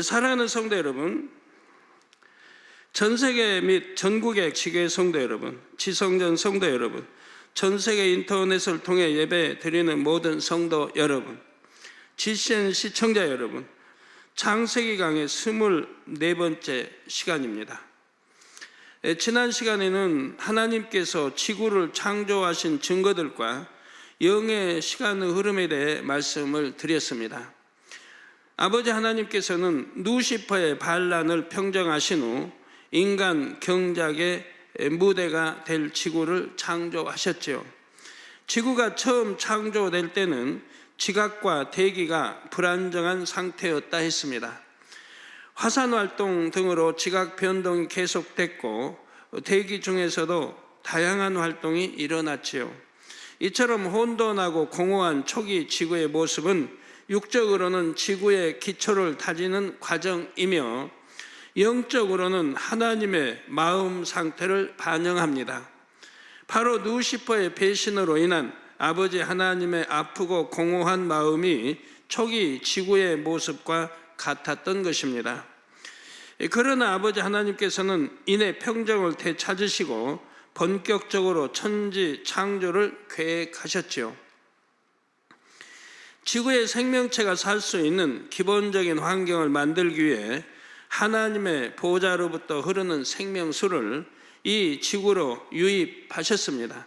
사랑하는 성도 여러분, 전 세계 및 전국의 지교회 성도 여러분, 지성전 성도 여러분, 전 세계 인터넷을 통해 예배 드리는 모든 성도 여러분, GCN 시청자 여러분, 창세기 강의 24번째 시간입니다. 지난 시간에는 하나님께서 지구를 창조하신 증거들과 영의 시간의 흐름에 대해 말씀을 드렸습니다. 아버지 하나님께서는 루시퍼의 반란을 평정하신 후 인간 경작의 무대가 될 지구를 창조하셨지요. 지구가 처음 창조될 때는 지각과 대기가 불안정한 상태였다 했습니다. 화산 활동 등으로 지각 변동이 계속됐고 대기 중에서도 다양한 활동이 일어났지요. 이처럼 혼돈하고 공허한 초기 지구의 모습은 육적으로는 지구의 기초를 다지는 과정이며 영적으로는 하나님의 마음 상태를 반영합니다. 바로 루시퍼의 배신으로 인한 아버지 하나님의 아프고 공허한 마음이 초기 지구의 모습과 같았던 것입니다. 그러나 아버지 하나님께서는 이내 평정을 되찾으시고 본격적으로 천지 창조를 계획하셨지요. 지구의 생명체가 살 수 있는 기본적인 환경을 만들기 위해 하나님의 보좌로부터 흐르는 생명수를 이 지구로 유입하셨습니다.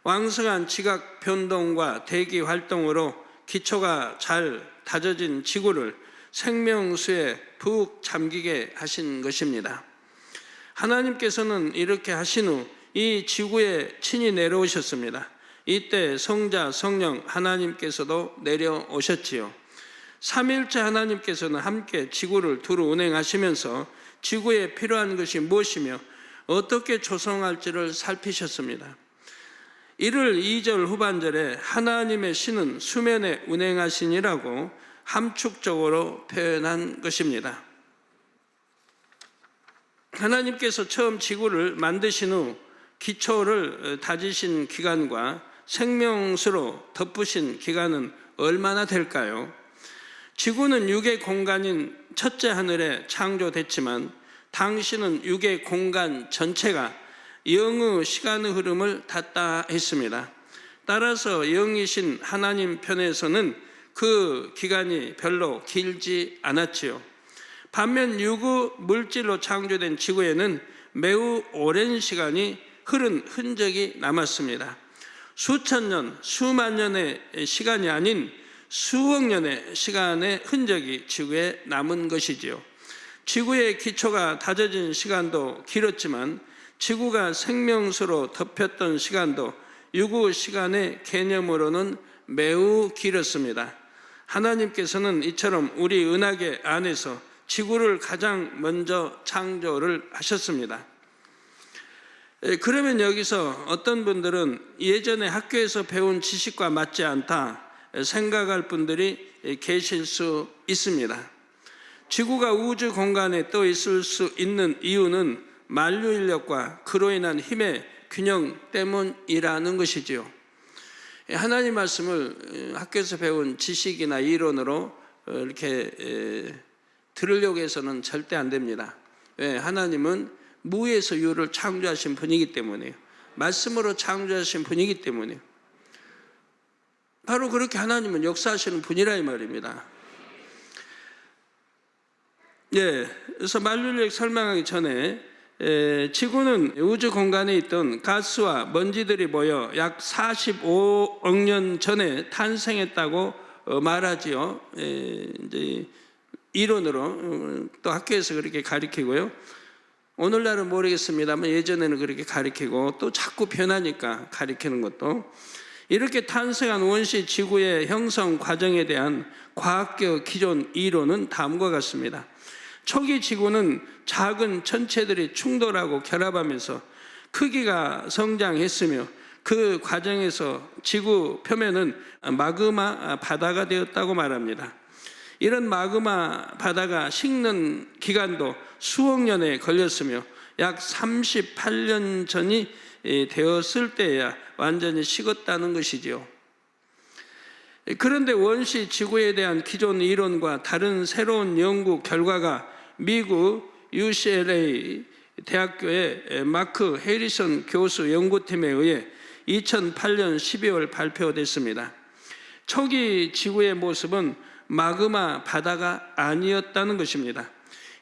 왕성한 지각 변동과 대기 활동으로 기초가 잘 다져진 지구를 생명수에 푹 잠기게 하신 것입니다. 하나님께서는 이렇게 하신 후 이 지구에 친히 내려오셨습니다. 이때 성자, 성령 하나님께서도 내려오셨지요. 삼위일체 하나님께서는 함께 지구를 두루 운행하시면서 지구에 필요한 것이 무엇이며 어떻게 조성할지를 살피셨습니다. 이를 2절 후반절에 하나님의 신은 수면에 운행하시니라고 함축적으로 표현한 것입니다. 하나님께서 처음 지구를 만드신 후 기초를 다지신 기간과 생명수로 덮으신 기간은 얼마나 될까요? 지구는 육의 공간인 첫째 하늘에 창조됐지만 당시는 육의 공간 전체가 영의 시간의 흐름을 탔다 했습니다. 따라서 영이신 하나님 편에서는 그 기간이 별로 길지 않았지요. 반면 육의 물질로 창조된 지구에는 매우 오랜 시간이 흐른 흔적이 남았습니다. 수천 년, 수만 년의 시간이 아닌 수억 년의 시간의 흔적이 지구에 남은 것이지요. 지구의 기초가 다져진 시간도 길었지만 지구가 생명수로 덮였던 시간도 유구 시간의 개념으로는 매우 길었습니다. 하나님께서는 이처럼 우리 은하계 안에서 지구를 가장 먼저 창조를 하셨습니다. 그러면 여기서 어떤 분들은 예전에 학교에서 배운 지식과 맞지 않다 생각할 분들이 계실 수 있습니다. 지구가 우주 공간에 떠 있을 수 있는 이유는 만류 인력과 그로 인한 힘의 균형 때문이라는 것이지요. 하나님 말씀을 학교에서 배운 지식이나 이론으로 이렇게 들으려고 해서는 절대 안 됩니다. 왜? 하나님은 무에서 유를 창조하신 분이기 때문에요. 말씀으로 창조하신 분이기 때문에요. 바로 그렇게 하나님은 역사하시는 분이라 이 말입니다. 그래서 만류인력 설명하기 전에 지구는 우주 공간에 있던 가스와 먼지들이 모여 약 45억 년 전에 탄생했다고 말하지요. 이제 이론으로 또 학교에서 그렇게 가르치고요. 오늘날은 모르겠습니다만 예전에는 그렇게 가르치고 또 자꾸 변하니까 가르치는 것도 이렇게 탄생한 원시 지구의 형성 과정에 대한 과학적 기존 이론은 다음과 같습니다. 초기 지구는 작은 천체들이 충돌하고 결합하면서 크기가 성장했으며 그 과정에서 지구 표면은 마그마 바다가 되었다고 말합니다. 이런 마그마 바다가 식는 기간도 수억 년에 걸렸으며 약 38년 전이 되었을 때야 완전히 식었다는 것이지요. 그런데 원시 지구에 대한 기존 이론과 다른 새로운 연구 결과가 미국 UCLA 대학교의 마크 해리슨 교수 연구팀에 의해 2008년 12월 발표됐습니다. 초기 지구의 모습은 마그마 바다가 아니었다는 것입니다.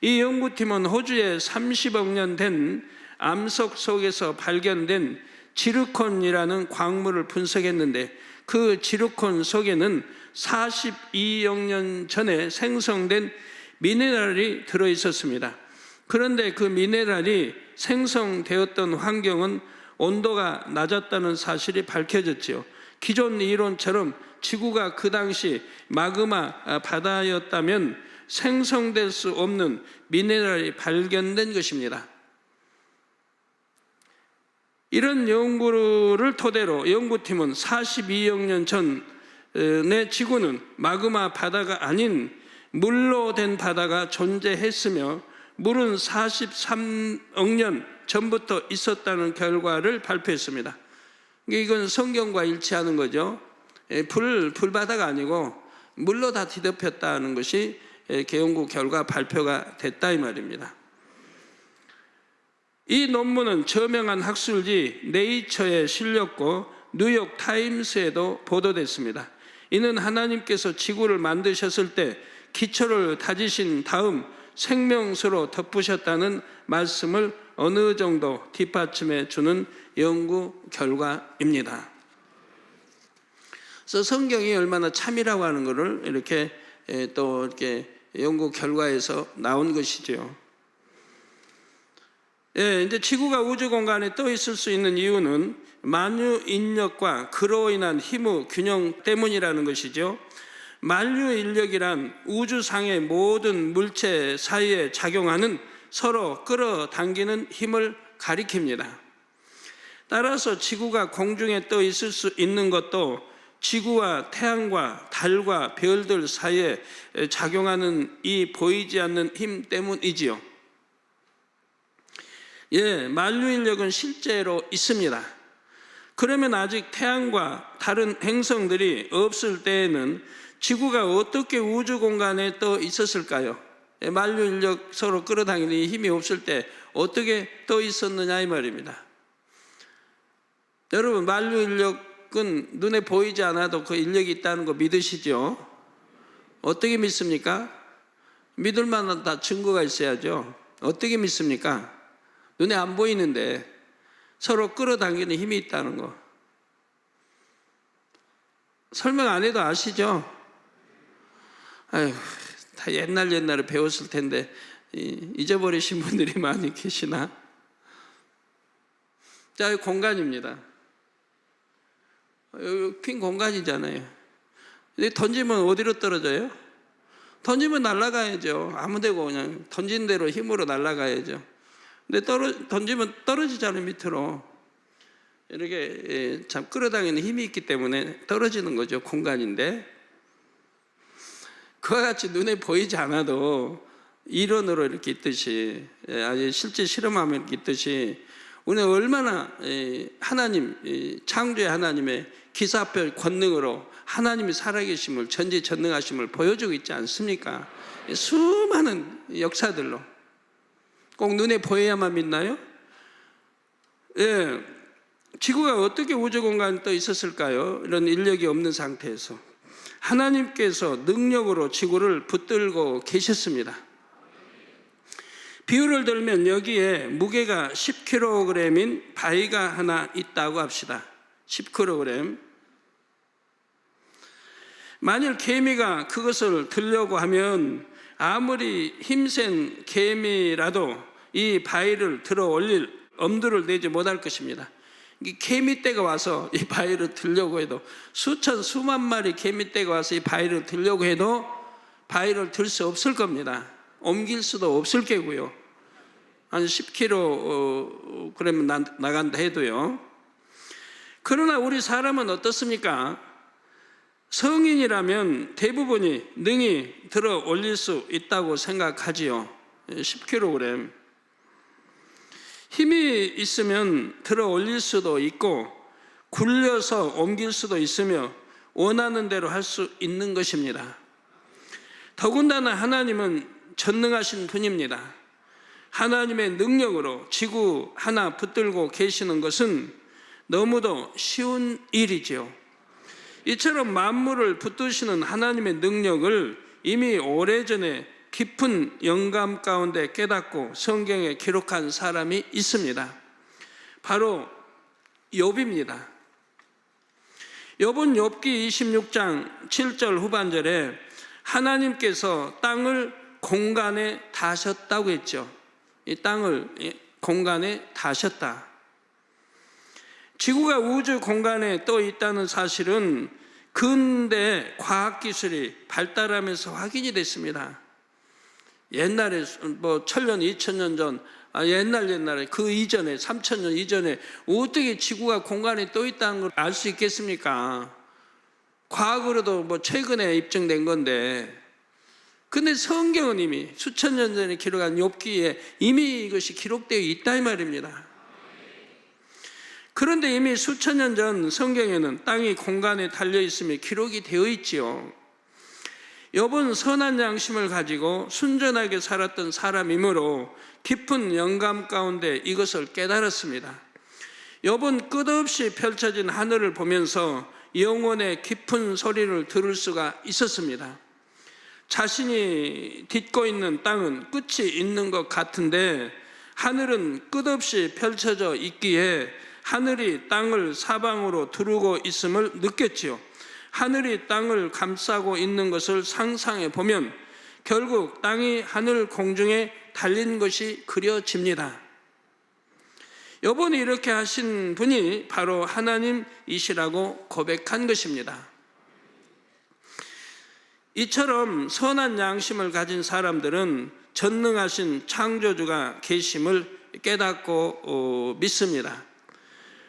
이 연구팀은 호주에 30억 년 된 암석 속에서 발견된 지르콘이라는 광물을 분석했는데, 그 지르콘 속에는 42억 년 전에 생성된 미네랄이 들어있었습니다. 그런데 그 미네랄이 생성되었던 환경은 온도가 낮았다는 사실이 밝혀졌지요. 기존 이론처럼 지구가 그 당시 마그마 바다였다면 생성될 수 없는 미네랄이 발견된 것입니다. 이런 연구를 토대로 연구팀은 42억 년 전의 지구는 마그마 바다가 아닌 물로 된 바다가 존재했으며, 물은 43억 년 전부터 있었다는 결과를 발표했습니다. 이건 성경과 일치하는 거죠. 불바다가 아니고 물로 다 뒤덮였다는 것이 연구 결과 발표가 됐다 이 말입니다. 이 논문은 저명한 학술지 네이처에 실렸고 뉴욕 타임스에도 보도됐습니다. 이는 하나님께서 지구를 만드셨을 때 기초를 다지신 다음 생명수로 덮으셨다는 말씀을 어느 정도 뒷받침해 주는 연구 결과입니다. 그래서 성경이 얼마나 참이라고 하는 것을 이렇게 또 이렇게 연구 결과에서 나온 것이죠. 이제 지구가 우주 공간에 떠 있을 수 있는 이유는 만유 인력과 그로 인한 힘의 균형 때문이라는 것이죠. 만유 인력이란 우주상의 모든 물체 사이에 작용하는 서로 끌어당기는 힘을 가리킵니다. 따라서 지구가 공중에 떠 있을 수 있는 것도 지구와 태양과 달과 별들 사이에 작용하는 이 보이지 않는 힘 때문이지요. 만유 인력은 실제로 있습니다. 그러면 아직 태양과 다른 행성들이 없을 때에는 지구가 어떻게 우주 공간에 떠 있었을까요? 만유 인력 서로 끌어당기는 힘이 없을 때 어떻게 떠 있었느냐 이 말입니다. 여러분, 만유 인력은 눈에 보이지 않아도 그 인력이 있다는 거 믿으시죠? 어떻게 믿습니까? 믿을 만한 다 증거가 있어야죠. 어떻게 믿습니까? 눈에 안 보이는데 서로 끌어당기는 힘이 있다는 거. 설명 안 해도 아시죠? 아유, 다 옛날에 배웠을 텐데 잊어버리신 분들이 많이 계시나? 자, 여기 공간입니다. 여기 빈 공간이잖아요. 근데 던지면 어디로 떨어져요? 던지면 날아가야죠. 아무데고 그냥 던진 대로 힘으로 날아가야죠. 근데 던지면 떨어지잖아요. 밑으로 이렇게 참 끌어당기는 힘이 있기 때문에 떨어지는 거죠. 공간인데 그와 같이 눈에 보이지 않아도 이론으로 이렇게 있듯이, 아주 실제 실험하면 이렇게 있듯이 우리는 얼마나 하나님, 창조의 하나님의 기사표 권능으로 하나님이 살아계심을, 전지전능하심을 보여주고 있지 않습니까? 수많은 역사들로. 꼭 눈에 보여야만 믿나요? 지구가 어떻게 우주 공간에 떠 있었을까요? 이런 인력이 없는 상태에서 하나님께서 능력으로 지구를 붙들고 계셨습니다. 비유를 들면 여기에 무게가 10kg인 바위가 하나 있다고 합시다. 10kg. 만일 개미가 그것을 들려고 하면 아무리 힘센 개미라도 이 바위를 들어 올릴 엄두를 내지 못할 것입니다. 개미떼가 와서 이 바위를 들려고 해도, 수만 마리 개미떼가 와서 이 바위를 들려고 해도 바위를 들 수 없을 겁니다. 옮길 수도 없을 게고요. 한 10kg 나간다 해도요. 그러나 우리 사람은 어떻습니까? 성인이라면 대부분이 능히 들어 올릴 수 있다고 생각하지요. 10kg. 힘이 있으면 들어 올릴 수도 있고 굴려서 옮길 수도 있으며 원하는 대로 할 수 있는 것입니다. 더군다나 하나님은 전능하신 분입니다. 하나님의 능력으로 지구 하나 붙들고 계시는 것은 너무도 쉬운 일이지요. 이처럼 만물을 붙드시는 하나님의 능력을 이미 오래전에 깊은 영감 가운데 깨닫고 성경에 기록한 사람이 있습니다. 바로 욥입니다. 욥은 욥기 26장 7절 후반절에 하나님께서 땅을 공간에 다셨다고 했죠. 이 땅을 공간에 다셨다. 지구가 우주 공간에 떠 있다는 사실은 근대 과학기술이 발달하면서 확인이 됐습니다. 옛날에 뭐 1000년, 2000년 전, 옛날에 그 이전에 3000년 이전에 어떻게 지구가 공간에 떠 있다는 걸 알 수 있겠습니까? 과학으로도 뭐 최근에 입증된 건데, 근데 성경은 이미 수천 년 전에 기록한 욥기에 이미 이것이 기록되어 있다 이 말입니다. 그런데 이미 수천 년 전 성경에는 땅이 공간에 달려 있음이 기록이 되어 있지요. 욥은 선한 양심을 가지고 순전하게 살았던 사람이므로 깊은 영감 가운데 이것을 깨달았습니다. 욥은 끝없이 펼쳐진 하늘을 보면서 영혼의 깊은 소리를 들을 수가 있었습니다. 자신이 딛고 있는 땅은 끝이 있는 것 같은데 하늘은 끝없이 펼쳐져 있기에 하늘이 땅을 사방으로 두르고 있음을 느꼈지요. 하늘이 땅을 감싸고 있는 것을 상상해 보면 결국 땅이 하늘 공중에 달린 것이 그려집니다. 욥이 이렇게 하신 분이 바로 하나님이시라고 고백한 것입니다. 이처럼 선한 양심을 가진 사람들은 전능하신 창조주가 계심을 깨닫고 믿습니다.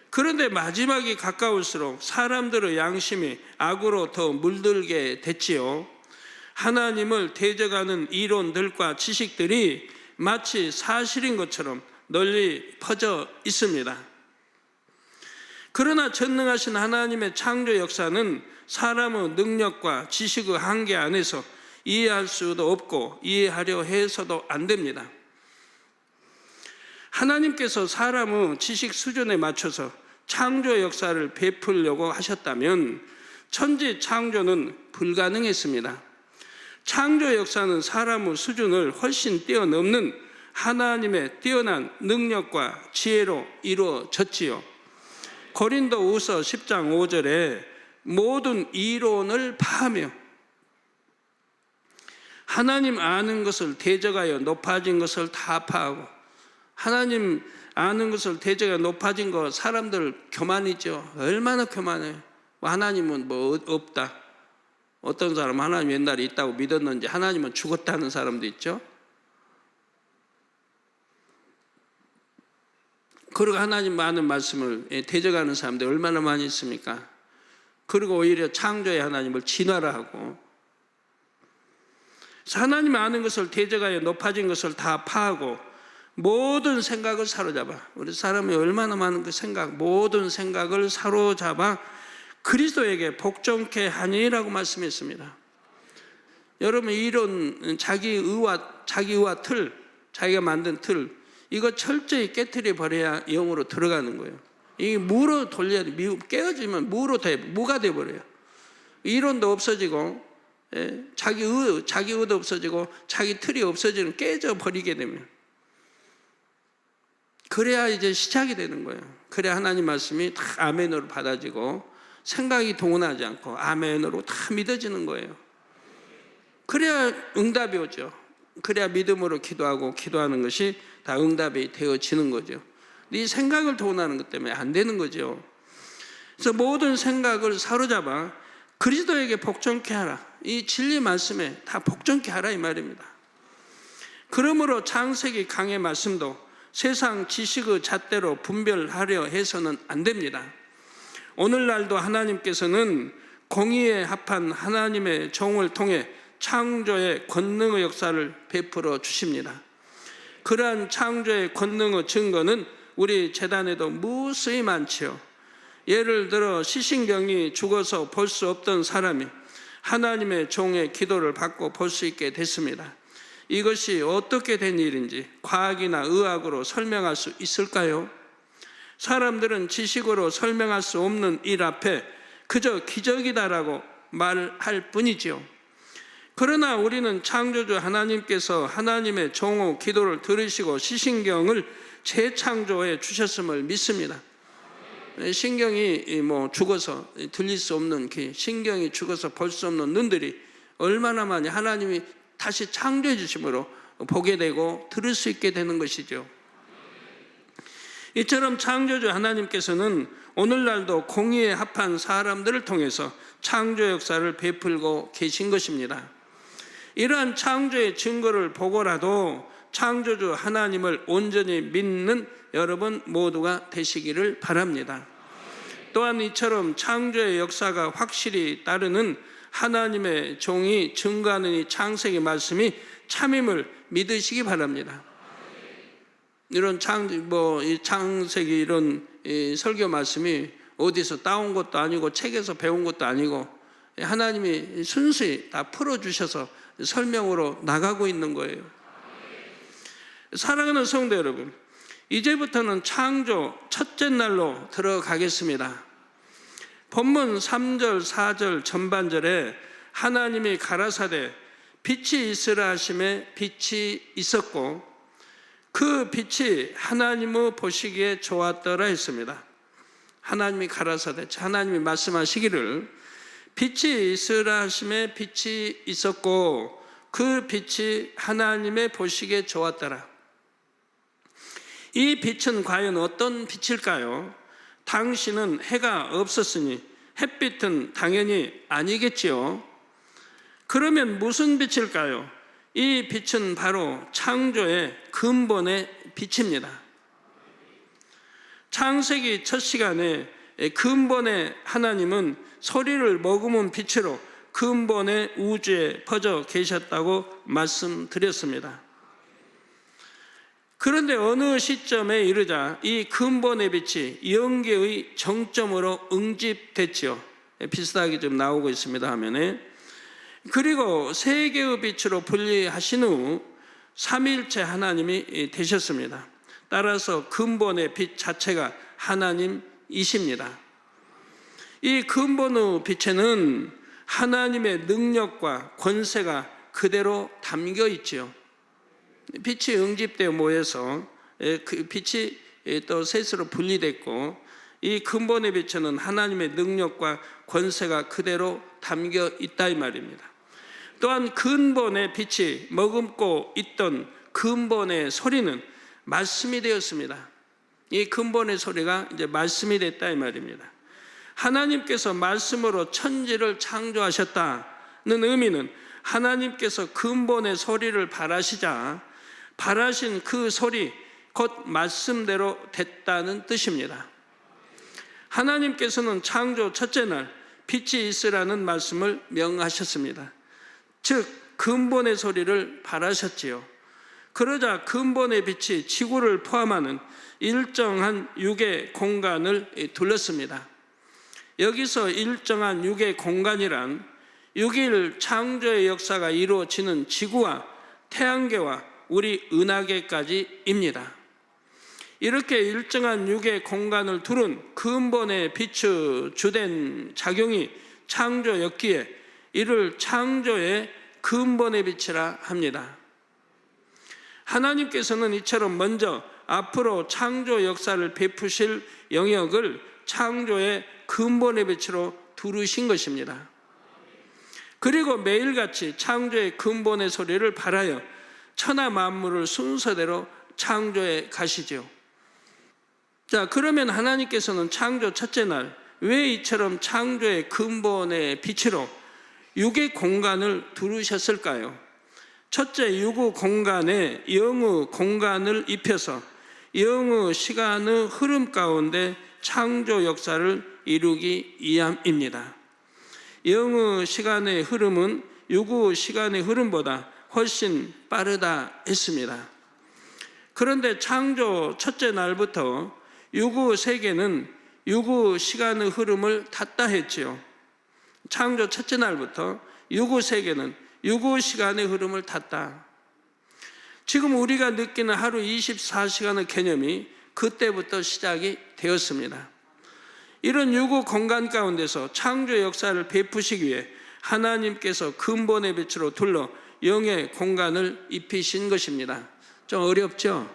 그런데 마지막이 가까울수록 사람들의 양심이 악으로 더 물들게 됐지요. 하나님을 대적하는 이론들과 지식들이 마치 사실인 것처럼 널리 퍼져 있습니다. 그러나 전능하신 하나님의 창조 역사는 사람의 능력과 지식의 한계 안에서 이해할 수도 없고 이해하려 해서도 안 됩니다. 하나님께서 사람의 지식 수준에 맞춰서 창조 역사를 베풀려고 하셨다면 천지 창조는 불가능했습니다. 창조 역사는 사람의 수준을 훨씬 뛰어넘는 하나님의 뛰어난 능력과 지혜로 이루어졌지요. 고린도후서 10장 5절에 모든 이론을 파하며 하나님 아는 것을 대적하여 높아진 것을 다 파하고, 하나님 아는 것을 대적하여 높아진 거 사람들 교만이죠. 얼마나 교만해요. 하나님은 뭐 없다. 어떤 사람 하나님 옛날에 있다고 믿었는지 하나님은 죽었다는 사람도 있죠. 그리고 하나님 많은 말씀을 대적하는 사람들이 얼마나 많이 있습니까? 그리고 오히려 창조의 하나님을 진화를 하고, 하나님 아는 것을 대적하여 높아진 것을 다 파하고 모든 생각을 사로잡아, 우리 사람이 얼마나 많은 그 생각, 모든 생각을 사로잡아 그리스도에게 복종케 하니라고 말씀했습니다. 여러분, 이런 자기 의와 틀, 자기가 만든 틀, 이거 철저히 깨트려 버려야 영으로 들어가는 거예요. 이게 무로 돌려야 돼. 깨어지면 무가 돼버려요. 이론도 없어지고, 자기 의도 없어지고, 자기 틀이 없어지는, 깨져 버리게 되면. 그래야 이제 시작이 되는 거예요. 그래야 하나님 말씀이 다 아멘으로 받아지고, 생각이 동원하지 않고 아멘으로 다 믿어지는 거예요. 그래야 응답이 오죠. 그래야 믿음으로 기도하고 기도하는 것이 다 응답이 되어지는 거죠. 이 생각을 동원하는 것 때문에 안 되는 거죠. 그래서 모든 생각을 사로잡아 그리스도에게 복종케 하라. 이 진리 말씀에 다 복종케 하라 이 말입니다. 그러므로 창세기 강의 말씀도 세상 지식의 잣대로 분별하려 해서는 안 됩니다. 오늘날도 하나님께서는 공의에 합한 하나님의 종을 통해 창조의 권능의 역사를 베풀어 주십니다. 그러한 창조의 권능의 증거는 우리 재단에도 무수히 많지요. 예를 들어 시신경이 죽어서 볼 수 없던 사람이 하나님의 종의 기도를 받고 볼 수 있게 됐습니다. 이것이 어떻게 된 일인지 과학이나 의학으로 설명할 수 있을까요? 사람들은 지식으로 설명할 수 없는 일 앞에 그저 기적이다라고 말할 뿐이지요. 그러나 우리는 창조주 하나님께서 하나님의 종의 기도를 들으시고 시신경을 재창조해 주셨음을 믿습니다. 신경이 죽어서 들릴 수 없는 귀, 신경이 죽어서 볼 수 없는 눈들이 얼마나 많이 하나님이 다시 창조해 주심으로 보게 되고 들을 수 있게 되는 것이죠. 이처럼 창조주 하나님께서는 오늘날도 공의에 합한 사람들을 통해서 창조 역사를 베풀고 계신 것입니다. 이러한 창조의 증거를 보고라도 창조주 하나님을 온전히 믿는 여러분 모두가 되시기를 바랍니다. 또한 이처럼 창조의 역사가 확실히 따르는 하나님의 종이 증거하는 이 창세기 말씀이 참임을 믿으시기 바랍니다. 이런 이 창세기 이런 설교 말씀이 어디서 따온 것도 아니고 책에서 배운 것도 아니고 하나님이 순수히 다 풀어주셔서 설명으로 나가고 있는 거예요. 사랑하는 성도 여러분, 이제부터는 창조 첫째 날로 들어가겠습니다. 본문 3절, 4절 전반절에 하나님이 가라사대 빛이 있으라 하심에 빛이 있었고 그 빛이 하나님의 보시기에 좋았더라 했습니다. 하나님이 가라사대, 하나님이 말씀하시기를 빛이 있으라 하심에 빛이 있었고 그 빛이 하나님의 보시기에 좋았더라. 이 빛은 과연 어떤 빛일까요? 당시는 해가 없었으니 햇빛은 당연히 아니겠지요. 그러면 무슨 빛일까요? 이 빛은 바로 창조의 근본의 빛입니다. 창세기 첫 시간에 근본의 하나님은 소리를 머금은 빛으로 근본의 우주에 퍼져 계셨다고 말씀드렸습니다. 그런데 어느 시점에 이르자 이 근본의 빛이 영계의 정점으로 응집됐지요. 비슷하게 좀 나오고 있습니다 화면에. 그리고 세 개의 빛으로 분리하신 후 삼위일체 하나님이 되셨습니다. 따라서 근본의 빛 자체가 하나님이십니다. 이 근본의 빛에는 하나님의 능력과 권세가 그대로 담겨 있지요. 빛이 응집되어 모여서 그 빛이 또 셋으로 분리됐고 이 근본의 빛에는 하나님의 능력과 권세가 그대로 담겨 있다 이 말입니다. 또한 근본의 빛이 머금고 있던 근본의 소리는 말씀이 되었습니다. 이 근본의 소리가 이제 말씀이 됐다 이 말입니다. 하나님께서 말씀으로 천지를 창조하셨다는 의미는 하나님께서 근본의 소리를 바라시자 바라신 그 소리 곧 말씀대로 됐다는 뜻입니다. 하나님께서는 창조 첫째 날 빛이 있으라는 말씀을 명하셨습니다. 즉 근본의 소리를 바라셨지요. 그러자 근본의 빛이 지구를 포함하는 일정한 육의 공간을 둘렀습니다. 여기서 일정한 육의 공간이란 6일 창조의 역사가 이루어지는 지구와 태양계와 우리 은하계까지입니다. 이렇게 일정한 육의 공간을 두른 근본의 빛의 주된 작용이 창조였기에 이를 창조의 근본의 빛이라 합니다. 하나님께서는 이처럼 먼저 앞으로 창조 역사를 베푸실 영역을 창조의 근본의 빛으로 두르신 것입니다. 그리고 매일같이 창조의 근본의 소리를 발하여 천하 만물을 순서대로 창조해 가시죠. 자, 그러면 하나님께서는 창조 첫째 날 왜 이처럼 창조의 근본의 빛으로 육의 공간을 두르셨을까요? 첫째, 육의 공간에 영의 공간을 입혀서 영의 시간의 흐름 가운데 창조 역사를 이루기 위함입니다. 영의 시간의 흐름은 육의 시간의 흐름보다 훨씬 빠르다 했습니다. 그런데 창조 첫째 날부터 육의 세계는 유구 시간의 흐름을 탔다 했지요. 창조 첫째 날부터 유구 세계는 유구 시간의 흐름을 탔다. 지금 우리가 느끼는 하루 24시간의 개념이 그때부터 시작이 되었습니다. 이런 유구 공간 가운데서 창조 역사를 베푸시기 위해 하나님께서 근본의 빛으로 둘러 영의 공간을 입히신 것입니다. 좀 어렵죠?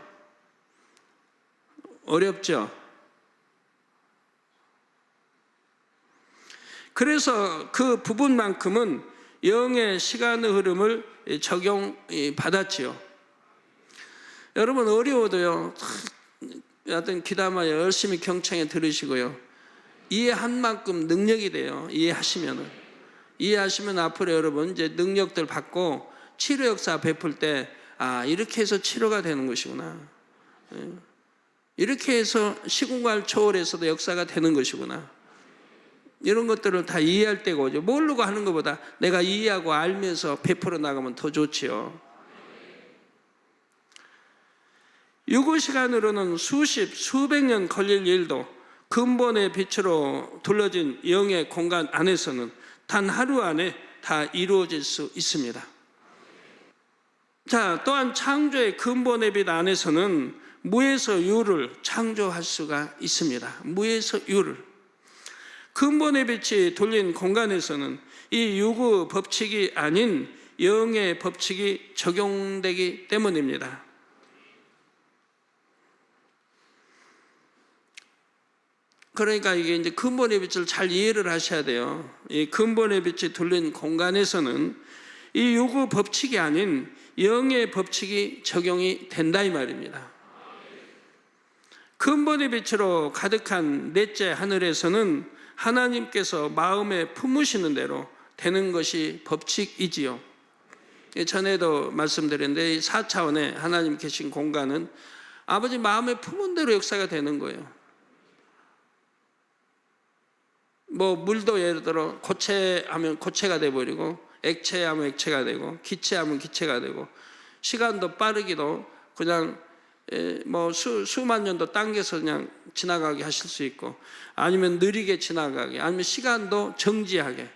어렵죠? 그래서 그 부분만큼은 영의 시간의 흐름을 적용받았지요. 여러분 어려워도요, 하여튼 귀담아 열심히 경청해 들으시고요. 이해한 만큼 능력이 돼요. 이해하시면 앞으로 여러분 이제 능력들 받고 치료 역사 베풀 때, 아, 이렇게 해서 치료가 되는 것이구나. 이렇게 해서 시공간 초월해서도 역사가 되는 것이구나. 이런 것들을 다 이해할 때가 오죠. 모르고 하는 것보다 내가 이해하고 알면서 베풀어 나가면 더 좋지요. 유구 시간으로는 수십, 수백 년 걸릴 일도 근본의 빛으로 둘러진 영의 공간 안에서는 단 하루 안에 다 이루어질 수 있습니다. 자, 또한 창조의 근본의 빛 안에서는 무에서 유를 창조할 수가 있습니다. 무에서 유를. 근본의 빛이 돌린 공간에서는 이 유구 법칙이 아닌 영의 법칙이 적용되기 때문입니다. 그러니까 이게 이제 근본의 빛을 잘 이해를 하셔야 돼요. 이 근본의 빛이 돌린 공간에서는 이 유구 법칙이 아닌 영의 법칙이 적용이 된다 이 말입니다. 근본의 빛으로 가득한 넷째 하늘에서는 하나님께서 마음에 품으시는 대로 되는 것이 법칙이지요. 전에도 말씀드렸는데 4차원에 하나님 계신 공간은 아버지 마음에 품은 대로 역사가 되는 거예요. 뭐 물도 예를 들어 고체하면 고체가 돼버리고, 액체하면 액체가 되고, 기체하면 기체가 되고, 시간도 빠르기도 그냥 뭐 수만 년도 당겨서 그냥 지나가게 하실 수 있고, 아니면 느리게 지나가게, 아니면 시간도 정지하게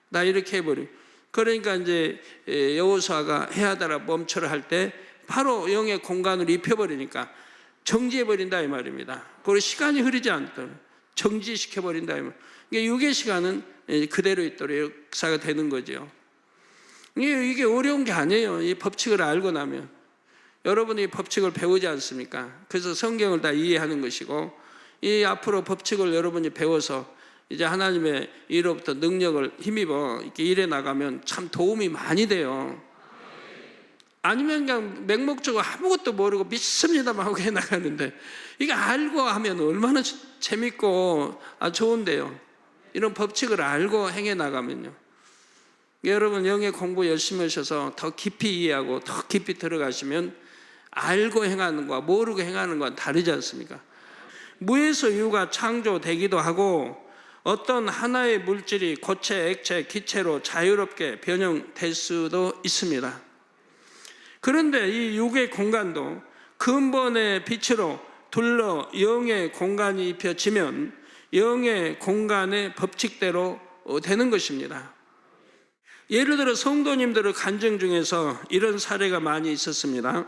나 이렇게 해버리고. 그러니까 이제 여호수아가 해하다라 멈춰라 할 때 바로 영의 공간을 입혀버리니까 정지해버린다 이 말입니다. 그리고 시간이 흐르지 않도록 정지시켜버린다 이 말입니다. 육의 시간은 그대로 있도록 역사가 되는 거죠. 이게 어려운 게 아니에요. 이 법칙을 알고 나면. 여러분이 법칙을 배우지 않습니까? 그래서 성경을 다 이해하는 것이고, 이 앞으로 법칙을 여러분이 배워서 이제 하나님의 이로부터 능력을 힘입어 이렇게 일해 나가면 참 도움이 많이 돼요. 아니면 그냥 맹목적으로 아무것도 모르고 믿습니다만 하고 해 나가는데, 이거 알고 하면 얼마나 재밌고 좋은데요. 이런 법칙을 알고 행해 나가면요. 여러분 영의 공부 열심히 하셔서 더 깊이 이해하고 더 깊이 들어가시면 알고 행하는 것과 모르고 행하는 것은 다르지 않습니까? 무에서 유가 창조되기도 하고, 어떤 하나의 물질이 고체, 액체, 기체로 자유롭게 변형될 수도 있습니다. 그런데 이 육의 공간도 근본의 빛으로 둘러 영의 공간이 입혀지면 영의 공간의 법칙대로 되는 것입니다. 예를 들어 성도님들의 간증 중에서 이런 사례가 많이 있었습니다.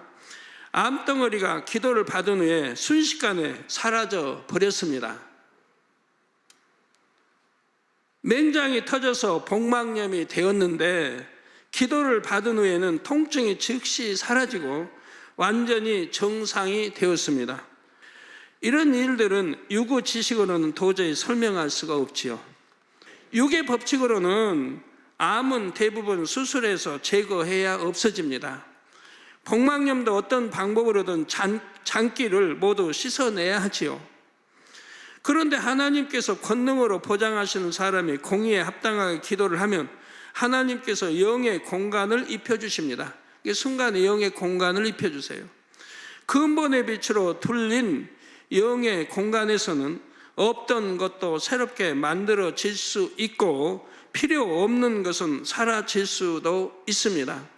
암덩어리가 기도를 받은 후에 순식간에 사라져 버렸습니다. 맹장이 터져서 복막염이 되었는데 기도를 받은 후에는 통증이 즉시 사라지고 완전히 정상이 되었습니다. 이런 일들은 유구 지식으로는 도저히 설명할 수가 없지요. 육의 법칙으로는 암은 대부분 수술해서 제거해야 없어집니다. 복막염도 어떤 방법으로든 장기를 모두 씻어내야 하지요. 그런데 하나님께서 권능으로 보장하시는 사람이 공의에 합당하게 기도를 하면 하나님께서 영의 공간을 입혀주십니다. 순간에 영의 공간을 입혀주세요. 근본의 빛으로 둘린 영의 공간에서는 없던 것도 새롭게 만들어질 수 있고, 필요 없는 것은 사라질 수도 있습니다.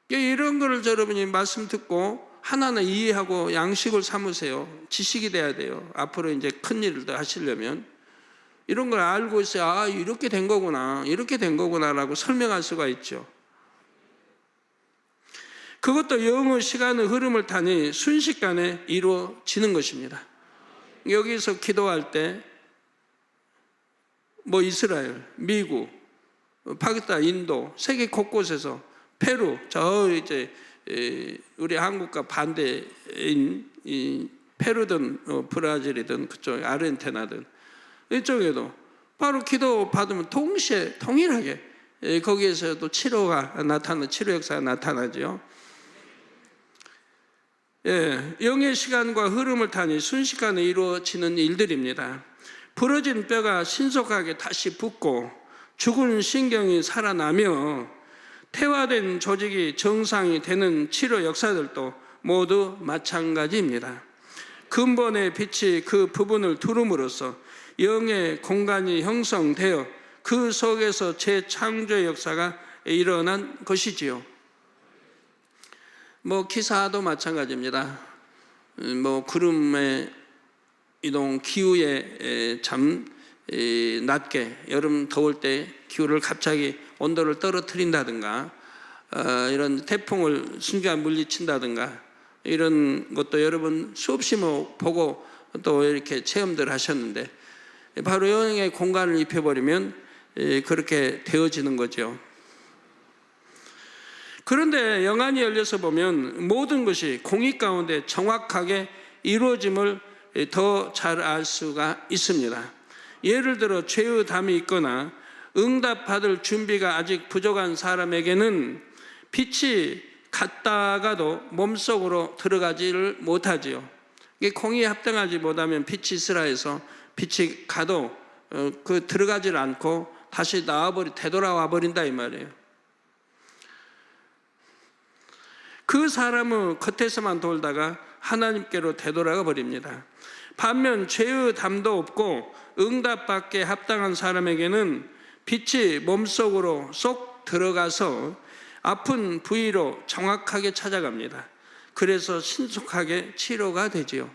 이런 거를 여러분이 말씀 듣고 하나는 이해하고 양식을 삼으세요. 지식이 돼야 돼요. 앞으로 이제 큰 일을 더 하시려면. 이런 걸 알고 있어야, 아, 이렇게 된 거구나, 이렇게 된 거구나라고 설명할 수가 있죠. 그것도 영의 시간의 흐름을 타니 순식간에 이루어지는 것입니다. 여기서 기도할 때 뭐 이스라엘, 미국, 파키스탄, 인도, 세계 곳곳에서 페루, 저 이제 우리 한국과 반대인 이 페루든 브라질이든 그쪽 아르헨티나든 이쪽에도 바로 기도 받으면 동시에 동일하게 거기에서도 치료가 나타나는 치료 역사가 나타나죠. 영의 시간과 흐름을 타니 순식간에 이루어지는 일들입니다. 부러진 뼈가 신속하게 다시 붙고 죽은 신경이 살아나며 퇴화된 조직이 정상이 되는 치료 역사들도 모두 마찬가지입니다. 근본의 빛이 그 부분을 두름으로써 영의 공간이 형성되어 그 속에서 재창조의 역사가 일어난 것이지요. 뭐 기사도 마찬가지입니다. 뭐 구름의 이동, 기후에 참 낮게 여름 더울 때 기후를 갑자기 온도를 떨어뜨린다든가 이런 태풍을 순간 물리친다든가 이런 것도 여러분 수없이 뭐 보고 또 이렇게 체험들 하셨는데 바로 영의 공간을 입혀버리면 그렇게 되어지는 거죠. 그런데 영안이 열려서 보면 모든 것이 공의 가운데 정확하게 이루어짐을 더 잘 알 수가 있습니다. 예를 들어 죄의 담이 있거나 응답받을 준비가 아직 부족한 사람에게는 빛이 갔다가도 몸속으로 들어가지를 못하지요. 이게 공의에 합당하지 못하면 빛이 있으라 해서 빛이 가도 그 들어가질 않고 다시 되돌아와 버린다 이 말이에요. 그 사람은 겉에서만 돌다가 하나님께로 되돌아가 버립니다. 반면 죄의 담도 없고 응답받게 합당한 사람에게는 빛이 몸속으로 쏙 들어가서 아픈 부위로 정확하게 찾아갑니다. 그래서 신속하게 치료가 되지요.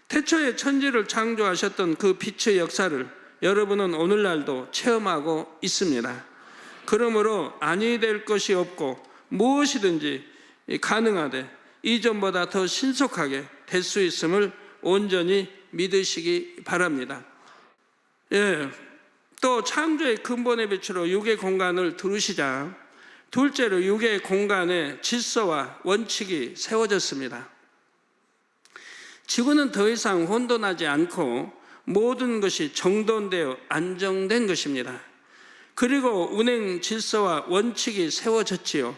태초에 천지를 창조하셨던 그 빛의 역사를 여러분은 오늘날도 체험하고 있습니다. 그러므로 아니 될 것이 없고 무엇이든지 가능하되 이전보다 더 신속하게 될 수 있음을 온전히 믿으시기 바랍니다. 또 창조의 근본의 빛으로 육의 공간을 두르시자 둘째로 육의 공간에 질서와 원칙이 세워졌습니다. 지구는 더 이상 혼돈하지 않고 모든 것이 정돈되어 안정된 것입니다. 그리고 운행 질서와 원칙이 세워졌지요.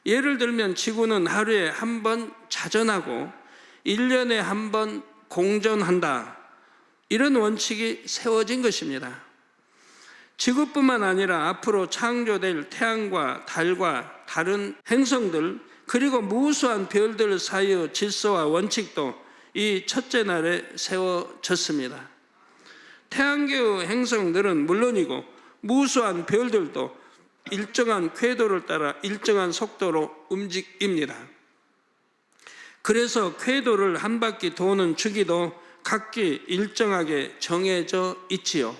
예를 들면 지구는 하루에 한 번 자전하고 1년에 한 번 공전한다. 이런 원칙이 세워진 것입니다. 지구뿐만 아니라 앞으로 창조될 태양과 달과 다른 행성들 그리고 무수한 별들 사이의 질서와 원칙도 이 첫째 날에 세워졌습니다. 태양계의 행성들은 물론이고 무수한 별들도 일정한 궤도를 따라 일정한 속도로 움직입니다. 그래서 궤도를 한 바퀴 도는 주기도 각기 일정하게 정해져 있지요.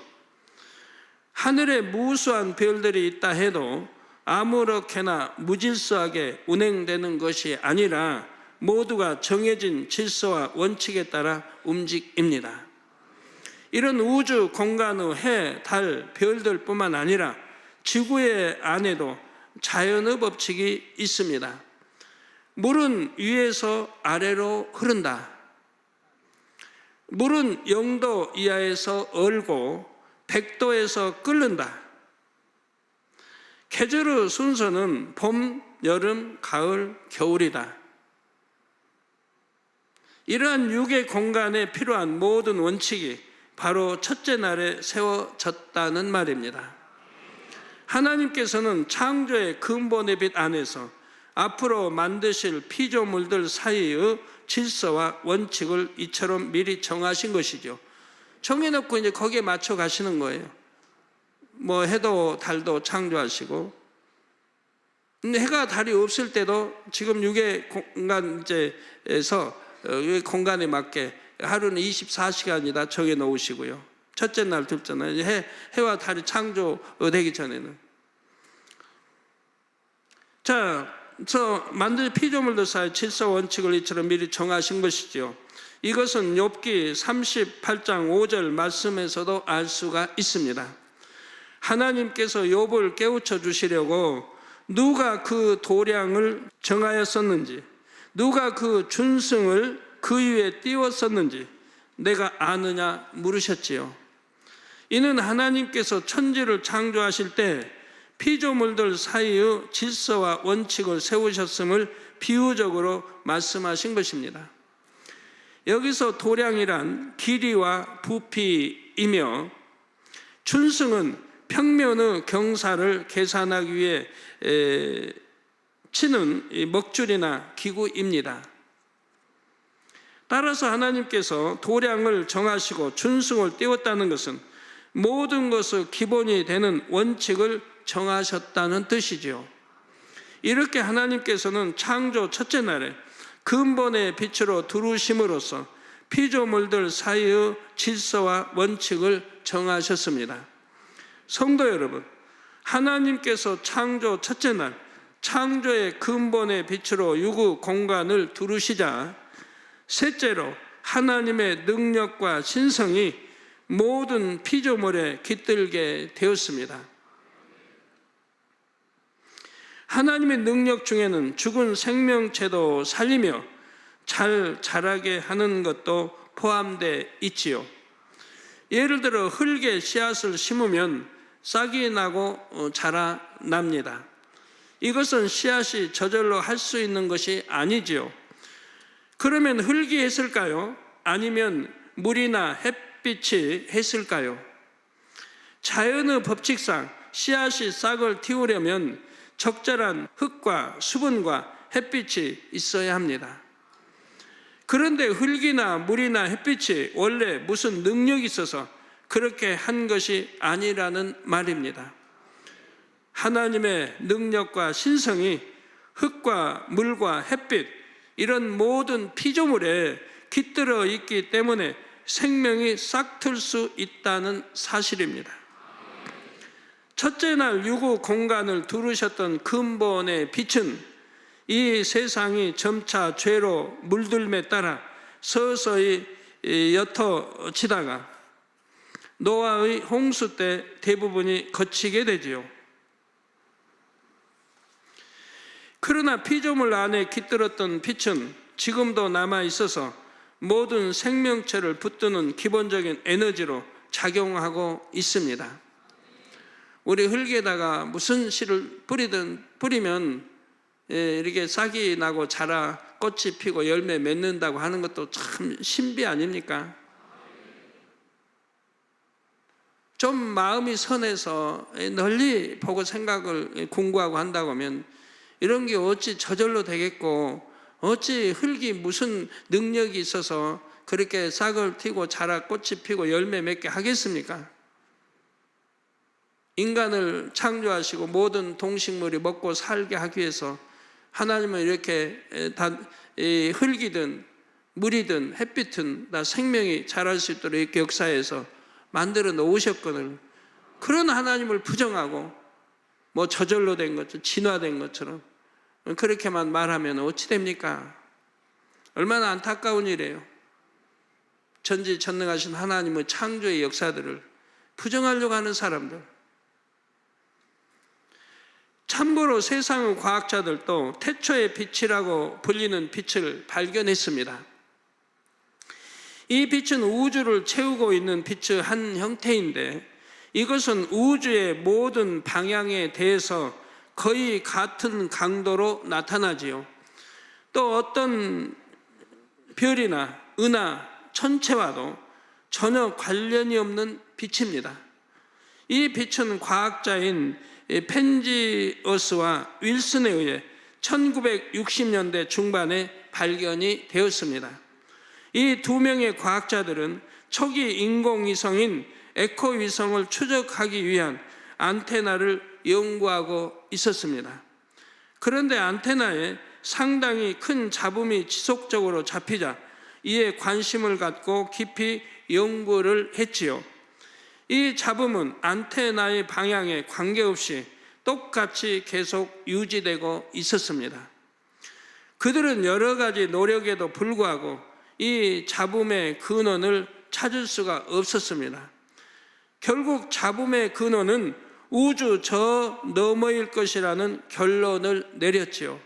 하늘에 무수한 별들이 있다 해도 아무렇게나 무질서하게 운행되는 것이 아니라 모두가 정해진 질서와 원칙에 따라 움직입니다. 이런 우주 공간의 해, 달, 별들뿐만 아니라 지구의 안에도 자연의 법칙이 있습니다. 물은 위에서 아래로 흐른다. 물은 0도 이하에서 얼고 100도에서 끓는다. 계절의 순서는 봄, 여름, 가을, 겨울이다. 이러한 육의 공간에 필요한 모든 원칙이 바로 첫째 날에 세워졌다는 말입니다. 하나님께서는 창조의 근본의 빛 안에서 앞으로 만드실 피조물들 사이의 질서와 원칙을 이처럼 미리 정하신 것이죠. 정해놓고 이제 거기에 맞춰 가시는 거예요. 뭐 해도 달도 창조하시고 해가 달이 없을 때도 지금 유괴 공간에서 공간에 맞게 하루는 24시간이다 정해 놓으시고요. 첫째 날, 둘째 날 해와 달이 창조되기 전에는. 자, 만들 피조물들 사이 질서 원칙을 이처럼 미리 정하신 것이지요. 이것은 욥기 38장 5절 말씀에서도 알 수가 있습니다. 하나님께서 욥을 깨우쳐 주시려고 누가 그 도량을 정하였었는지, 누가 그 준승을 그 위에 띄웠었는지 내가 아느냐 물으셨지요. 이는 하나님께서 천지를 창조하실 때 피조물들 사이의 질서와 원칙을 세우셨음을 비유적으로 말씀하신 것입니다. 여기서 도량이란 길이와 부피이며 준승은 평면의 경사를 계산하기 위해 치는 먹줄이나 기구입니다. 따라서 하나님께서 도량을 정하시고 준승을 띄웠다는 것은 모든 것의 기본이 되는 원칙을 정하셨다는 뜻이지요. 이렇게 하나님께서는 창조 첫째 날에 근본의 빛으로 두루심으로써 피조물들 사이의 질서와 원칙을 정하셨습니다. 성도 여러분, 하나님께서 창조 첫째 날 창조의 근본의 빛으로 유구 공간을 두르시자 셋째로 하나님의 능력과 신성이 모든 피조물에 깃들게 되었습니다. 하나님의 능력 중에는 죽은 생명체도 살리며 잘 자라게 하는 것도 포함되어 있지요. 예를 들어 흙에 씨앗을 심으면 싹이 나고 자라납니다. 이것은 씨앗이 저절로 할 수 있는 것이 아니지요. 그러면 흙이 했을까요? 아니면 물이나 햇빛이 했을까요? 자연의 법칙상 씨앗이 싹을 틔우려면 적절한 흙과 수분과 햇빛이 있어야 합니다. 그런데 흙이나 물이나 햇빛이 원래 무슨 능력이 있어서 그렇게 한 것이 아니라는 말입니다. 하나님의 능력과 신성이 흙과 물과 햇빛 이런 모든 피조물에 깃들어 있기 때문에 생명이 싹틀 수 있다는 사실입니다. 첫째 날 유구 공간을 두르셨던 근본의 빛은 이 세상이 점차 죄로 물들매 따라 서서히 옅어지다가 노아의 홍수 때 대부분이 거치게 되지요. 그러나 피조물 안에 깃들었던 빛은 지금도 남아 있어서 모든 생명체를 붙드는 기본적인 에너지로 작용하고 있습니다. 우리 흙에다가 무슨 씨를 뿌리면 이렇게 싹이 나고 자라 꽃이 피고 열매 맺는다고 하는 것도 참 신비 아닙니까? 좀 마음이 선해서 널리 보고 생각을 공부하고 한다고 하면 이런 게 어찌 저절로 되겠고 어찌 흙이 무슨 능력이 있어서 그렇게 싹을 틔고 자라 꽃이 피고 열매 맺게 하겠습니까? 인간을 창조하시고 모든 동식물이 먹고 살게 하기 위해서 하나님은 이렇게 흙이든 물이든 햇빛은 다 생명이 자랄 수 있도록 이렇게 역사해서 만들어 놓으셨거든요. 그런 하나님을 부정하고 뭐 저절로 된 것처럼 진화된 것처럼 그렇게만 말하면 어찌 됩니까? 얼마나 안타까운 일이에요. 전지전능하신 하나님의 창조의 역사들을 부정하려고 하는 사람들. 참고로 세상의 과학자들도 태초의 빛이라고 불리는 빛을 발견했습니다. 이 빛은 우주를 채우고 있는 빛의 한 형태인데 이것은 우주의 모든 방향에 대해서 거의 같은 강도로 나타나지요. 또 어떤 별이나 은하, 천체와도 전혀 관련이 없는 빛입니다. 이 빛은 과학자인 펜지어스와 윌슨에 의해 1960년대 중반에 발견이 되었습니다. 이 두 명의 과학자들은 초기 인공위성인 에코위성을 추적하기 위한 안테나를 연구하고 있었습니다. 그런데 안테나에 상당히 큰 잡음이 지속적으로 잡히자 이에 관심을 갖고 깊이 연구를 했지요. 이 잡음은 안테나의 방향에 관계없이 똑같이 계속 유지되고 있었습니다. 그들은 여러 가지 노력에도 불구하고 이 잡음의 근원을 찾을 수가 없었습니다. 결국 잡음의 근원은 우주 저 너머일 것이라는 결론을 내렸지요.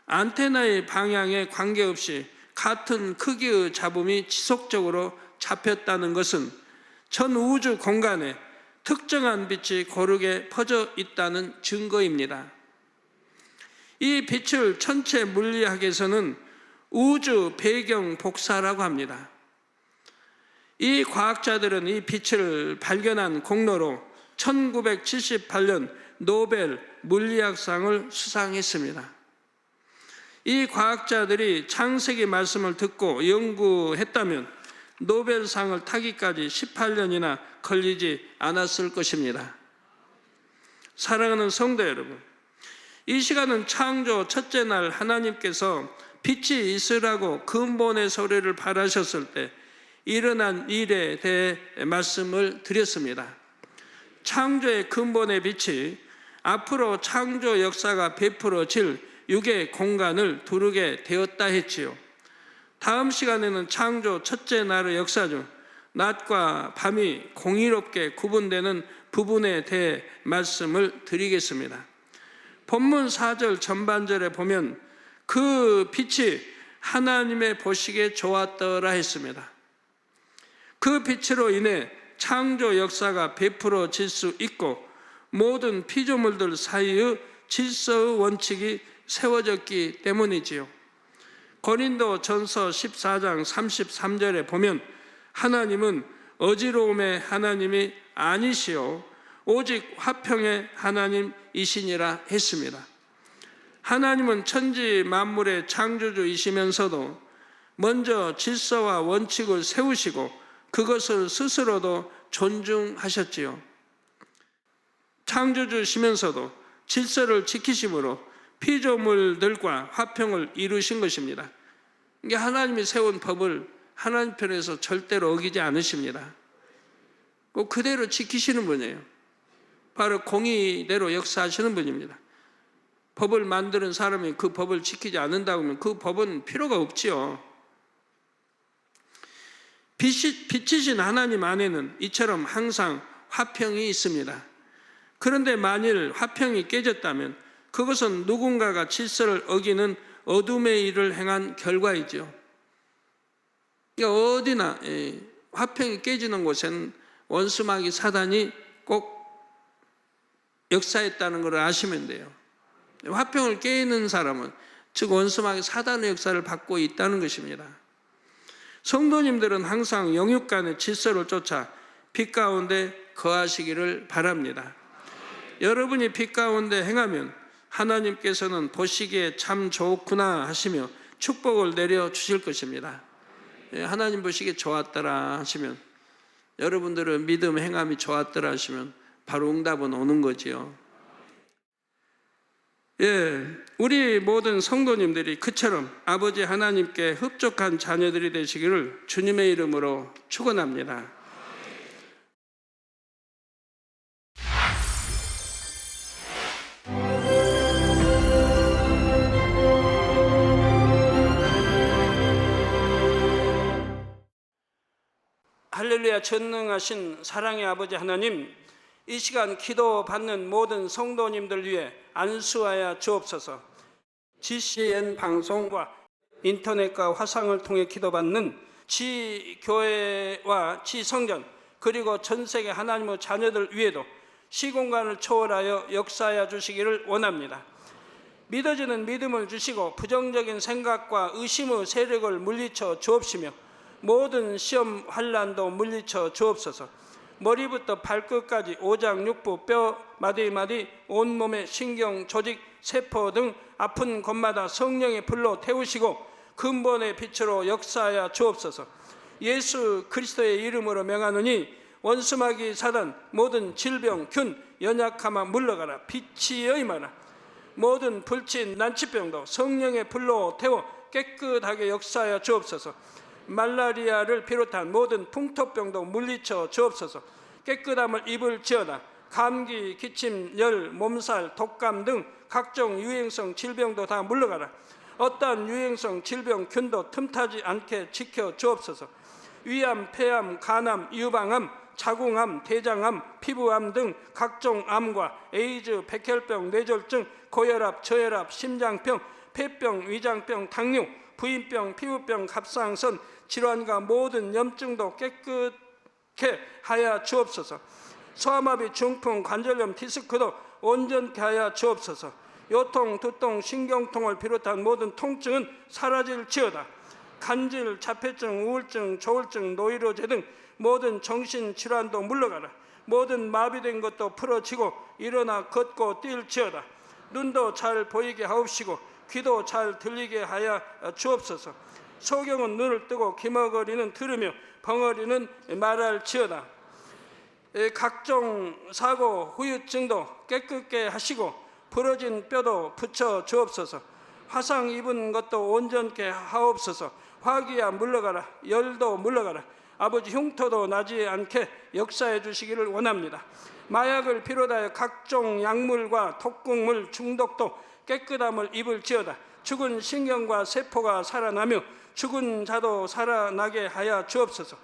안테나의 방향에 관계없이 같은 크기의 잡음이 지속적으로 잡혔다는 것은 전 우주 공간에 특정한 빛이 고르게 퍼져 있다는 증거입니다. 이 빛을 천체 물리학에서는 우주 배경 복사라고 합니다. 이 과학자들은 이 빛을 발견한 공로로 1978년 노벨 물리학상을 수상했습니다. 이 과학자들이 창세기 말씀을 듣고 연구했다면 노벨상을 타기까지 18년이나 걸리지 않았을 것입니다. 사랑하는 성도 여러분, 이 시간은 창조 첫째 날 하나님께서 빛이 있으라고 근본의 소리를 발하셨을 때 일어난 일에 대해 말씀을 드렸습니다. 창조의 근본의 빛이 앞으로 창조 역사가 베풀어질 육의 공간을 두르게 되었다 했지요. 다음 시간에는 창조 첫째 날의 역사 중 낮과 밤이 공의롭게 구분되는 부분에 대해 말씀을 드리겠습니다. 본문 4절 전반절에 보면 그 빛이 하나님의 보시기에 좋았더라 했습니다. 그 빛으로 인해 창조 역사가 베풀어질 수 있고 모든 피조물들 사이의 질서의 원칙이 세워졌기 때문이지요. 고린도 전서 14장 33절에 보면 하나님은 어지러움의 하나님이 아니시오 오직 화평의 하나님이시니라 했습니다. 하나님은 천지 만물의 창조주이시면서도 먼저 질서와 원칙을 세우시고 그것을 스스로도 존중하셨지요. 창조주시면서도 질서를 지키심으로 피조물들과 화평을 이루신 것입니다. 이게 하나님이 세운 법을 하나님 편에서 절대로 어기지 않으십니다. 꼭 그대로 지키시는 분이에요. 바로 공의대로 역사하시는 분입니다. 법을 만드는 사람이 그 법을 지키지 않는다고 하면 그 법은 필요가 없지요. 빛이신 하나님 안에는 이처럼 항상 화평이 있습니다. 그런데 만일 화평이 깨졌다면 그것은 누군가가 질서를 어기는 어둠의 일을 행한 결과이죠. 어디나 화평이 깨지는 곳에는 원수마귀 사단이 꼭 역사했다는 걸 아시면 돼요. 화평을 깨는 사람은 즉 원수마귀 사단의 역사를 받고 있다는 것입니다. 성도님들은 항상 영육 간의 질서를 쫓아 빛 가운데 거하시기를 바랍니다. 여러분이 빛 가운데 행하면 하나님께서는 보시기에 참 좋구나 하시며 축복을 내려주실 것입니다. 하나님 보시기에 좋았더라 하시면, 여러분들은 믿음 행함이 좋았더라 하시면 바로 응답은 오는 거지요. 우리 모든 성도님들이 그처럼 아버지 하나님께 흡족한 자녀들이 되시기를 주님의 이름으로 축원합니다. 할렐루야. 전능하신 사랑의 아버지 하나님, 이 시간 기도받는 모든 성도님들 위해 안수하여 주옵소서. GCN 방송과 인터넷과 화상을 통해 기도받는 지교회와 지성전 그리고 전세계 하나님의 자녀들 위에도 시공간을 초월하여 역사하여 주시기를 원합니다. 믿어지는 믿음을 주시고 부정적인 생각과 의심의 세력을 물리쳐 주옵시며 모든 시험 환난도 물리쳐 주옵소서. 머리부터 발끝까지 오장육부 뼈 마디마디 온몸의 신경 조직 세포 등 아픈 곳마다 성령의 불로 태우시고 근본의 빛으로 역사하여 주옵소서. 예수 그리스도의 이름으로 명하노니 원수마귀 사단 모든 질병 균 연약함아 물러가라. 빛이여 임하라. 모든 불친 난치병도 성령의 불로 태워 깨끗하게 역사하여 주옵소서. 말라리아를 비롯한 모든 풍토병도 물리쳐 주옵소서. 깨끗함을 입을지어다. 감기, 기침, 열, 몸살, 독감 등 각종 유행성 질병도 다 물러가라. 어떠한 유행성 질병 균도 틈타지 않게 지켜 주옵소서. 위암, 폐암, 간암, 유방암, 자궁암, 대장암, 피부암 등 각종 암과 에이즈, 백혈병, 뇌졸중, 고혈압, 저혈압, 심장병, 폐병, 위장병, 당뇨, 부인병, 피부병, 갑상선 질환과 모든 염증도 깨끗게 하여 주옵소서. 소아마비, 중풍, 관절염, 디스크도 온전케 하여 주옵소서. 요통, 두통, 신경통을 비롯한 모든 통증은 사라질지어다. 간질, 자폐증, 우울증, 조울증, 노이로제 등 모든 정신질환도 물러가라. 모든 마비된 것도 풀어지고 일어나 걷고 뛸지어다. 눈도 잘 보이게 하옵시고 귀도 잘 들리게 하여 주옵소서. 소경은 눈을 뜨고 기머거리는 들으며 벙어리는 말할지어다. 각종 사고, 후유증도 깨끗게 하시고 부러진 뼈도 붙여 주옵소서. 화상 입은 것도 온전케 하옵소서. 화기야 물러가라. 열도 물러가라. 아버지 흉터도 나지 않게 역사해 주시기를 원합니다. 마약을 비롯하여 각종 약물과 독극물 중독도 깨끗함을 입을지어다. 죽은 신경과 세포가 살아나며 죽은 자도 살아나게 하여 주옵소서.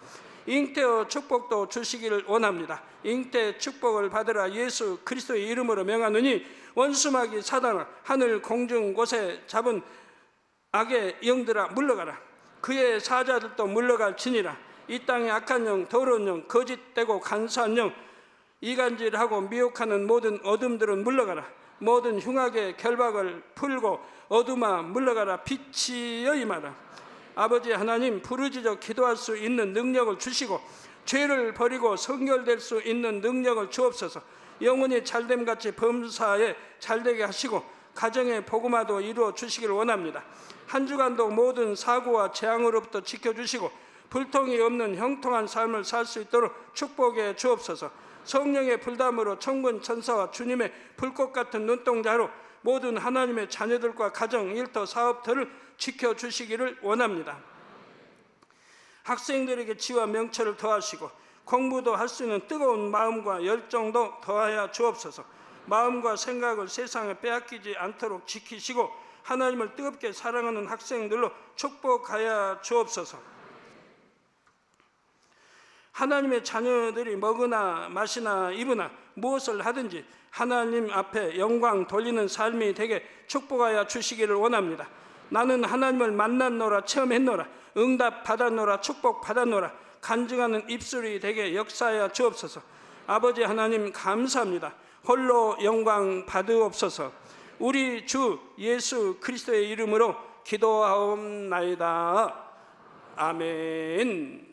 잉태의 축복도 주시기를 원합니다. 잉태 축복을 받으라. 예수 그리스도의 이름으로 명하노니 원수마귀 사단아, 하늘 공중 곳에 잡은 악의 영들아 물러가라. 그의 사자들도 물러갈지니라. 이 땅의 악한 영, 더러운 영, 거짓되고 간사한 영, 이간질하고 미혹하는 모든 어둠들은 물러가라. 모든 흉악의 결박을 풀고 어둠아 물러가라. 빛이여 임하라. 아버지 하나님, 부르짖어 기도할 수 있는 능력을 주시고 죄를 버리고 성결될 수 있는 능력을 주옵소서. 영혼이 잘됨같이 범사에 잘되게 하시고 가정의 복음화도 이루어 주시기를 원합니다. 한 주간도 모든 사고와 재앙으로부터 지켜주시고 불통이 없는 형통한 삶을 살 수 있도록 축복해 주옵소서. 성령의 불담으로 천군 천사와 주님의 불꽃 같은 눈동자로 모든 하나님의 자녀들과 가정, 일터, 사업터를 지켜주시기를 원합니다. 학생들에게 지와 명철을 더하시고 공부도 할 수 있는 뜨거운 마음과 열정도 더하여 주옵소서. 마음과 생각을 세상에 빼앗기지 않도록 지키시고 하나님을 뜨겁게 사랑하는 학생들로 축복하여 주옵소서. 하나님의 자녀들이 먹으나 마시나 입으나 무엇을 하든지 하나님 앞에 영광 돌리는 삶이 되게 축복하여 주시기를 원합니다. 나는 하나님을 만났노라, 체험했노라, 응답 받았노라, 축복 받았노라, 간증하는 입술이 되게 역사하여 주옵소서. 아버지 하나님 감사합니다. 홀로 영광 받으옵소서. 우리 주 예수 그리스도의 이름으로 기도하옵나이다. 아멘.